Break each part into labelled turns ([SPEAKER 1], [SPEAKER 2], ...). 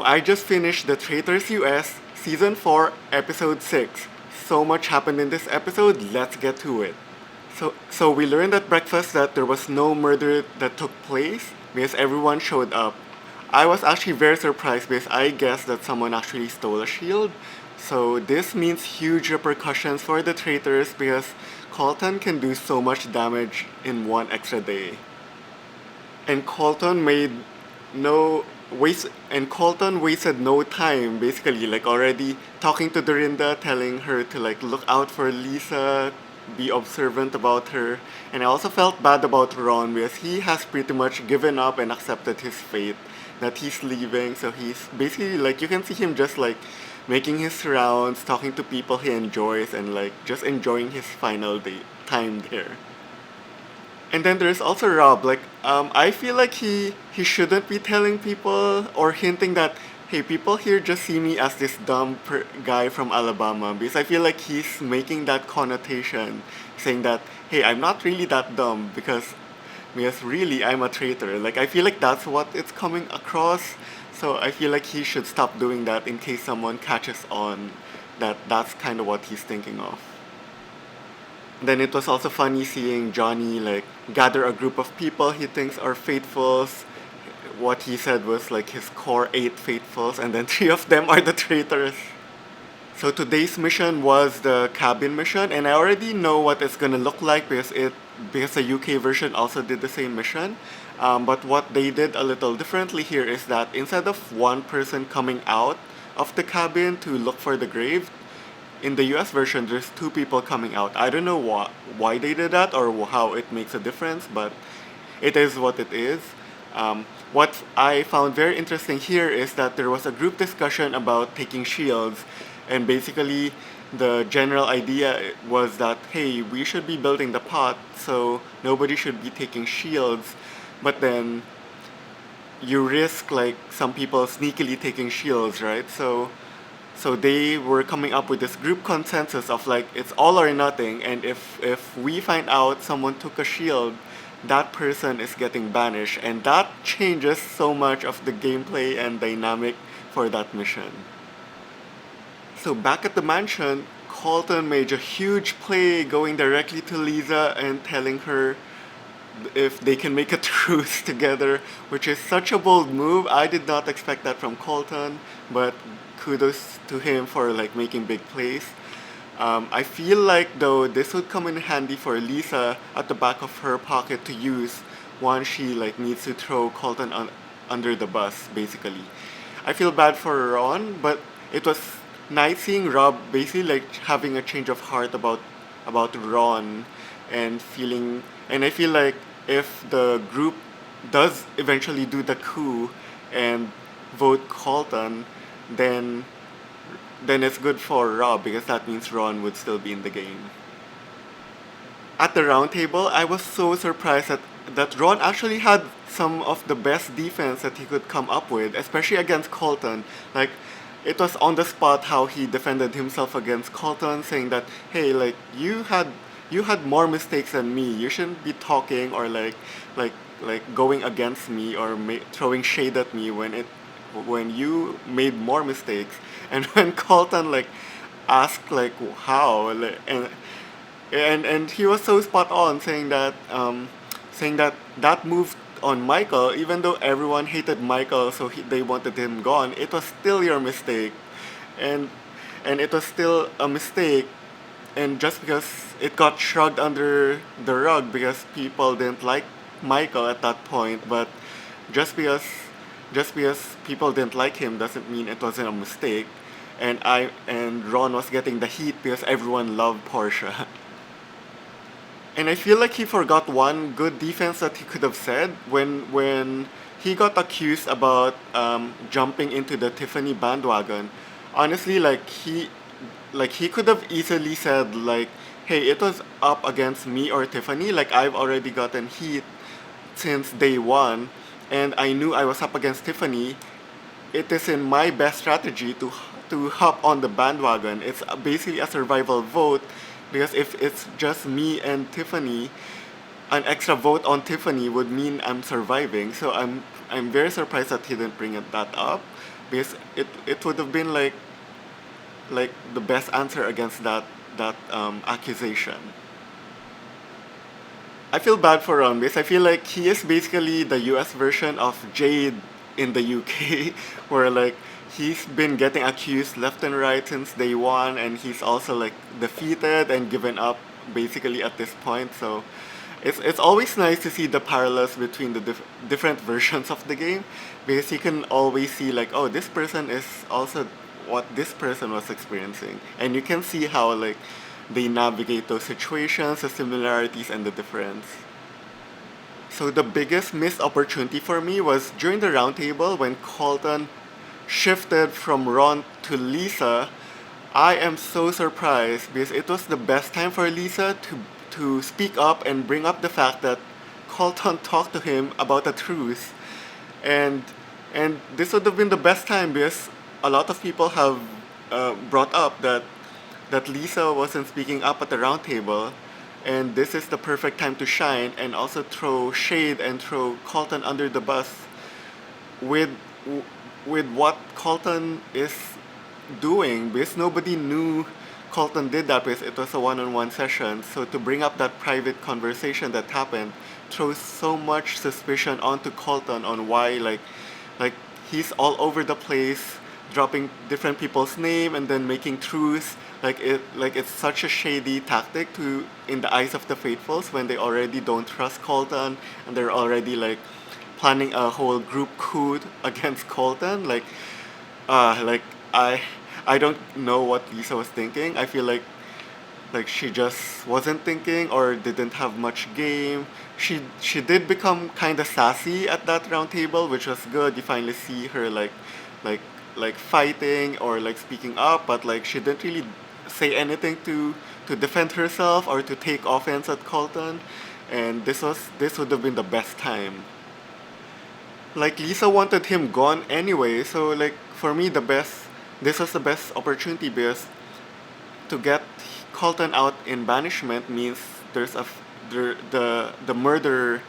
[SPEAKER 1] I just finished the Traitors US Season 4, Episode 6. So much happened in this episode, let's get to it. So we learned at breakfast that there was no murder that took place because everyone showed up. I was actually very surprised because I guessed that someone actually stole a shield. So this means huge repercussions for the traitors because Colton can do so much damage in one extra day. And Colton made no waste and Colton wasted no time basically like already talking to Dorinda, telling her to like look out for Lisa, be observant about her. And I also felt bad about Ron because he has pretty much given up and accepted his fate that he's leaving. So he's basically like you can see him just like making his rounds, talking to people he enjoys and like just enjoying his final day time there. And then there's also Rob. I feel like he shouldn't be telling people or hinting that, hey, people here just see me as this guy from Alabama. Because I feel like he's making that connotation, saying that, hey, I'm not really that dumb because really I'm a traitor. Like I feel like that's what it's coming across. So I feel like he should stop doing that in case someone catches on that that's kind of what he's thinking of. Then it was also funny seeing Johnny like gather a group of people he thinks are faithfuls. What he said was like his core eight faithfuls, and then three of them are the traitors. So today's mission was the cabin mission, and I already know what it's gonna look like because the UK version also did the same mission. But what they did a little differently here is that instead of one person coming out of the cabin to look for the grave, in the US version, there's two people coming out. I don't know why they did that or how it makes a difference, but it is what it is. What I found very interesting here is that there was a group discussion about taking shields, and basically the general idea was that hey, we should be building the pot, so nobody should be taking shields, but then you risk like some people sneakily taking shields, right? So they were coming up with this group consensus of like it's all or nothing, and if we find out someone took a shield, that person is getting banished, and that changes so much of the gameplay and dynamic for that mission. So back at the mansion, Colton made a huge play going directly to Lisa and telling her if they can make a truce together, which is such a bold move. I did not expect that from Colton, but kudos to him for like making big plays. I feel like though this would come in handy for Lisa at the back of her pocket to use once she like needs to throw under the bus basically. I feel bad for Ron, but it was nice seeing Rob basically like having a change of heart about Ron and feeling and I feel like if the group does eventually do the coup and vote Colton, then then it's good for Rob because that means Ron would still be in the game. At the round table, I was so surprised that Ron actually had some of the best defense that he could come up with, especially against Colton. Like, it was on the spot how he defended himself against Colton, saying that, hey, like you had more mistakes than me. You shouldn't be talking or like going against me or throwing shade at me when you made more mistakes. And when Colton like asked like how like, and he was so spot on saying that that move on Michael, even though everyone hated Michael, so they wanted him gone, it was still your mistake, and and it was still a mistake, and just because it got shrugged under the rug because people didn't like Michael at that point, but just because just because people didn't like him doesn't mean it wasn't a mistake. And Ron was getting the heat because everyone loved Portia. And I feel like he forgot one good defense that he could have said when he got accused about jumping into the Tiffany bandwagon. Honestly, he could have easily said like, "Hey, it was up against me or Tiffany. Like I've already gotten heat since day one, and I knew I was up against Tiffany. It is in my best strategy to hop on the bandwagon. It's basically a survival vote because if it's just me and Tiffany, an extra vote on Tiffany would mean I'm surviving. So I'm very surprised that he didn't bring that up. because it would have been like the best answer against that accusation. I feel bad for Ron because I feel like he is basically the US version of Jade in the UK, where like he's been getting accused left and right since day one, and he's also like defeated and given up basically at this point. So it's always nice to see the parallels between the different versions of the game, because you can always see like, oh, this person is also what this person was experiencing, and you can see how like they navigate those situations, the similarities and the difference. So the biggest missed opportunity for me was during the roundtable when Colton shifted from Ron to Lisa. I am so surprised because it was the best time for Lisa to speak up and bring up the fact that Colton talked to him about the truth, and and this would have been the best time because a lot of people have brought up that Lisa wasn't speaking up at the round table, and this is the perfect time to shine and also throw shade and throw Colton under the bus with with what Colton is doing, because nobody knew Colton did that because it was a one-on-one session. So to bring up that private conversation that happened throws so much suspicion onto Colton on why like he's all over the place dropping different people's name and then making truths like it's such a shady tactic to in the eyes of the faithfuls when they already don't trust Colton, and they're already like planning a whole group coup against Colton. Like I I don't know what Lisa was thinking. I feel like she just wasn't thinking or didn't have much game. She did become kind of sassy at that round table, which was good. You finally see her like like fighting or like speaking up, but like she didn't really say anything to defend herself or to take offense at Colton. And this would have been the best time. Like Lisa wanted him gone anyway, so like for me the best this was the best opportunity because to get Colton out in banishment means there's the murder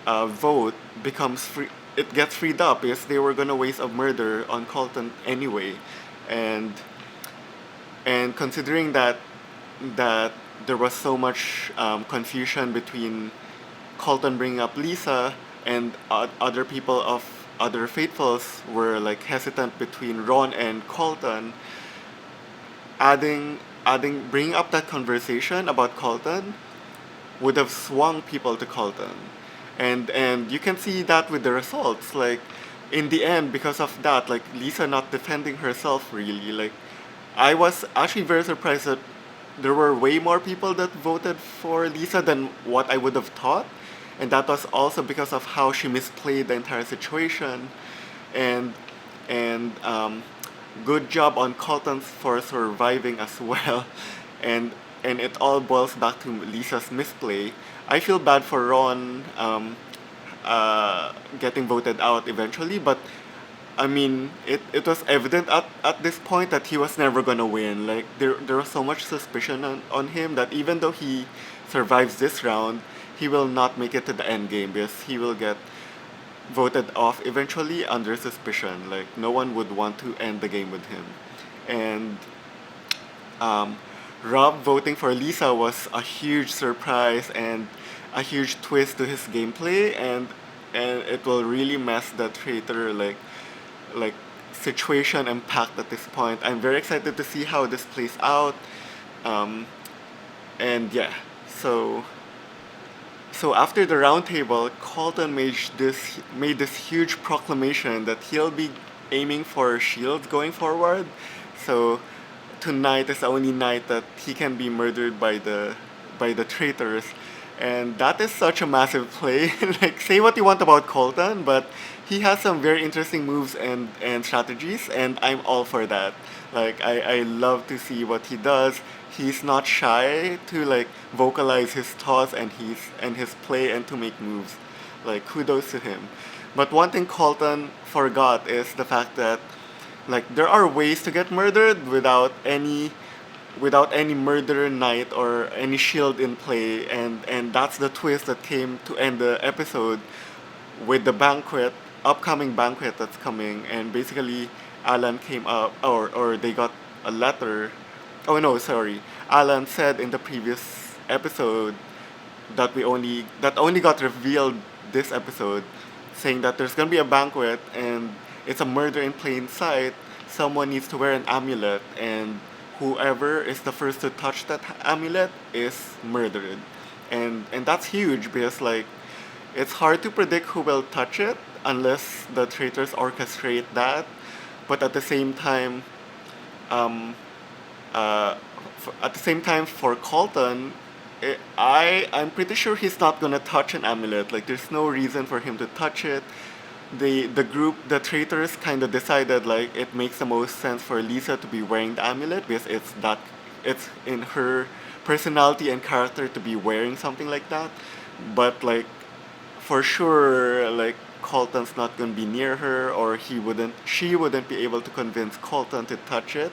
[SPEAKER 1] vote becomes free. It gets freed up because they were gonna waste a murder on Colton anyway, and considering that there was so much confusion between Colton bringing up Lisa and other people of other faithfuls were like hesitant between Ron and Colton, adding bringing up that conversation about Colton would have swung people to Colton. And you can see that with the results. Like in the end, because of that, like Lisa not defending herself really, like I was actually very surprised that there were way more people that voted for Lisa than what I would have thought. And that was also because of how she misplayed the entire situation. And and good job on Colton's for surviving as well. And and it all boils back to Lisa's misplay. I feel bad for Ron getting voted out eventually, but I mean, it was evident at this point that he was never gonna win. Like there was so much suspicion on him that even though he survives this round, he will not make it to the end game because he will get voted off eventually under suspicion. Like no one would want to end the game with him. And um, Rob voting for Lisa was a huge surprise and a huge twist to his gameplay, and it will really mess the traitor like situation and pact at this point. I'm very excited to see how this plays out. Um, and yeah, so so after the roundtable, Colton made this huge proclamation that he'll be aiming for shields going forward. So tonight is the only night that he can be murdered by the traitors, and that is such a massive play. Like say what you want about Colton, but he has some very interesting moves and strategies, and I'm all for that. Like I love to see what he does. He's not shy to like vocalize his thoughts and his play and to make moves. Like kudos to him. But one thing Colton forgot is the fact that like there are ways to get murdered without any murder knight or any shield in play, and that's the twist that came to end the episode with the banquet upcoming banquet that's coming, and basically Alan came up, or they got a letter. Oh no, sorry. Alan said in the previous episode that only got revealed this episode, saying that there's gonna be a banquet and it's a murder in plain sight. Someone needs to wear an amulet, and whoever is the first to touch that amulet is murdered. And that's huge because like it's hard to predict who will touch it unless the traitors orchestrate that. But at the same time, um, at the same time for Colton, I'm pretty sure he's not gonna touch an amulet. Like there's no reason for him to touch it. The traitors kind of decided like it makes the most sense for Lisa to be wearing the amulet because it's in her personality and character to be wearing something like that. But like for sure like Colton's not gonna be near her, or she wouldn't be able to convince Colton to touch it.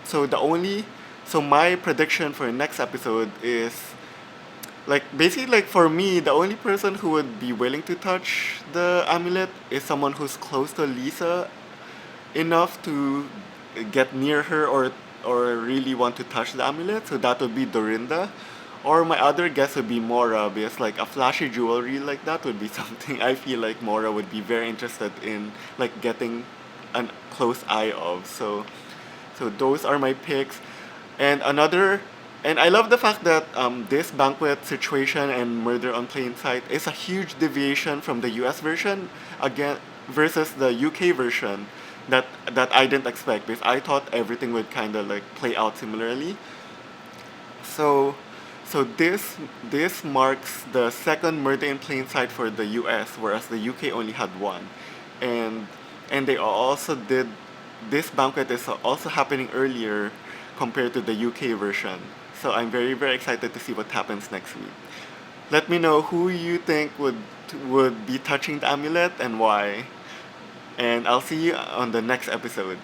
[SPEAKER 1] So the only so my prediction for the next episode is like basically like for me the only person who would be willing to touch the amulet is someone who's close to Lisa enough to get near her, or really want to touch the amulet. So that would be Dorinda. Or my other guess would be Mora, because like a flashy jewelry like that would be something I feel like Mora would be very interested in like getting a close eye of. So those are my picks. And another, and I love the fact that this banquet situation and murder on plain sight is a huge deviation from the U.S. version again versus the UK version that I didn't expect, because I thought everything would kind of like play out similarly. So, so this marks the second murder in plain sight for the U.S., whereas the UK only had one, and and they also did this banquet is also happening earlier compared to the UK version. So I'm very excited to see what happens next week. Let me know who you think would be touching the amulet and why, and I'll see you on the next episode.